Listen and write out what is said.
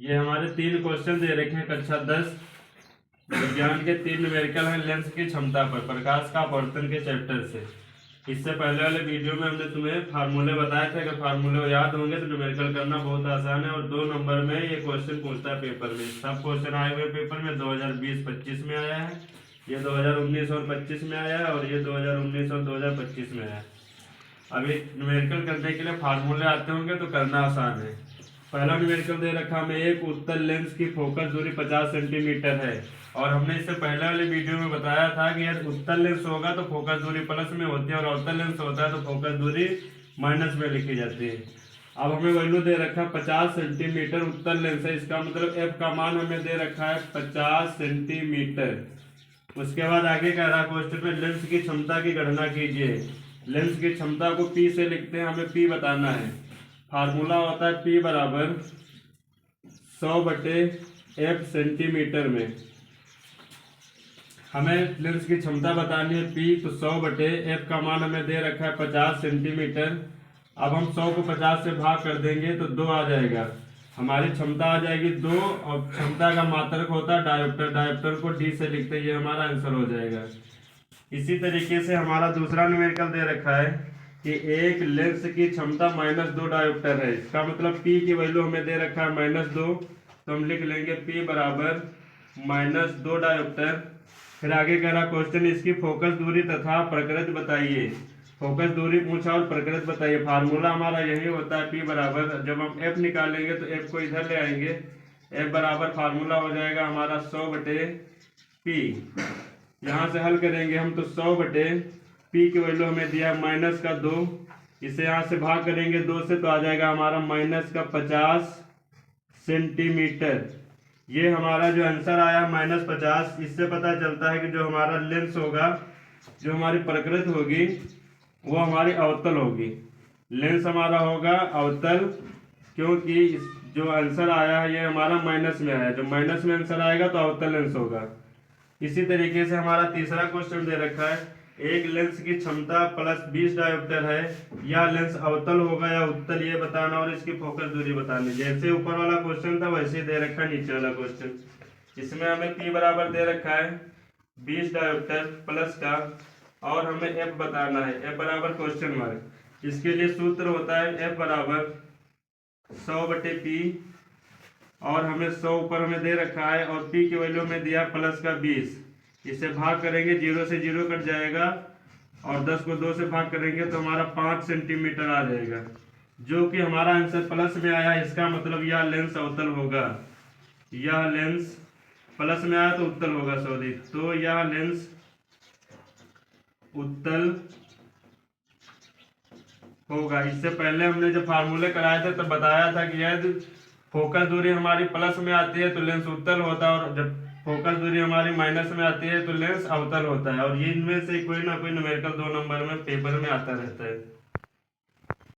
ये हमारे 3 क्वेश्चन दे रखे हैं कक्षा 10 विज्ञान के 3 न्यूमेरिकल हैं लेंस की क्षमता पर प्रकाश का अपवर्तन के चैप्टर से। इससे पहले वाले वीडियो में हमने तुम्हें फार्मूले बताए थे। अगर फार्मूले याद होंगे तो न्यूमेरिकल करना बहुत आसान है। और 2 नंबर में ये क्वेश्चन पूछता है पेपर में। सब क्वेश्चन आए हुए पेपर में 2020-25 में आया है, ये 2019 और 25 में आया है, और ये 2019 और 2025 में आया है। अभी न्यूमेरिकल करने के लिए फार्मूले आते होंगे तो करना आसान है। पहला न्यूमेरिकल दे रखा हमें एक उत्तल लेंस की फोकस दूरी 50 सेंटीमीटर है। और हमने इससे पहले वाले वीडियो में बताया था कि यदि उत्तल लेंस होगा तो फोकस दूरी प्लस में होती है, और अवतल लेंस होता है तो फोकस दूरी माइनस में लिखी जाती है। अब हमें वैल्यू दे रखा है 50 सेंटीमीटर उत्तल लेंस है, इसका मतलब एफ का मान हमें दे रखा है 50 सेंटीमीटर। उसके बाद आगे कह रहा क्वेश्चन में लेंस की क्षमता की गणना कीजिए। लेंस की क्षमता को P से लिखते हैं, हमें P बताना है। फार्मूला होता है P बराबर 100/F सेंटीमीटर में। हमें लेंस की क्षमता बतानी है P, तो 100/F का मान हमें दे रखा है 50 सेंटीमीटर। अब हम 100 को 50 से भाग कर देंगे तो 2 आ जाएगा। हमारी क्षमता आ जाएगी 2, और क्षमता का मात्रक होता है डायोप्टर। डायोप्टर को D से लिखते हैं, ये हमारा आंसर हो जाएगा। इसी तरीके से हमारा दूसरा न्यूमेरिकल दे रखा है कि एक लेंस की क्षमता -2 डायोप्टर है। इसका मतलब P की वैल्यू हमें दे रखा है -2, तो हम लिख लेंगे P बराबर -2 डायोप्टर। फिर आगे कह रहा क्वेश्चन इसकी फोकस दूरी तथा प्रकृति बताइए। फोकस दूरी पूछा और प्रकृति बताइए। फार्मूला हमारा यही होता है P बराबर, जब हम F निकालेंगे तो F को इधर ले आएंगे। F बराबर फार्मूला हो जाएगा हमारा 100/P। यहाँ से हल करेंगे हम तो 100/P की वैल्यू हमें दिया -2। इसे यहाँ से भाग करेंगे 2 से तो आ जाएगा हमारा -50 सेंटीमीटर। ये हमारा जो आंसर आया -50, इससे पता चलता है कि जो हमारा लेंस होगा, जो हमारी प्रकृति होगी, वो हमारी अवतल होगी। लेंस हमारा होगा अवतल, क्योंकि जो आंसर आया है ये हमारा माइनस में आया। जब माइनस में आंसर आएगा तो अवतल लेंस होगा। इसी तरीके से हमारा तीसरा क्वेश्चन दे रखा है एक लेंस की क्षमता +20 डायोप्टर है, या लेंस अवतल होगा या उत्तल, ये बताना और इसकी फोकस दूरी बतानी। जैसे ऊपर वाला क्वेश्चन था वैसे दे रखा है नीचे वाला क्वेश्चन। इसमें हमें P बराबर दे रखा है 20 डायोप्टर प्लस का, और हमें F बताना है। F बराबर क्वेश्चन मार्क। इसके लिए सूत्र होता है F बराबर 100/P, और हमें 100 ऊपर हमें दे रखा है, और P की वैल्यू में दिया +20। इसे भाग करेंगे 0 से 0 कट जाएगा, और 10 को 2 से भाग करेंगे तो हमारा 5 सेंटीमीटर आ जाएगा, जो कि हमारा आंसर प्लस में आया। इसका मतलब यह लेंस अवतल होगा। यह लेंस प्लस में आया तो उत्तल होगा, सॉरी। तो यह लेंस उत्तल होगा। इससे पहले हमने जब फार्मूले कराए थे तब बताया था कि यदि फोकस दूरी हमारी प्लस में आती है तो लेंस उत्तल होता है, और जब फोकस दूरी हमारी माइनस में आती है तो लेंस अवतल होता है। और ये इनमें से कोई ना कोई न्यूमेरिकल 2 नंबर में पेपर में आता रहता है।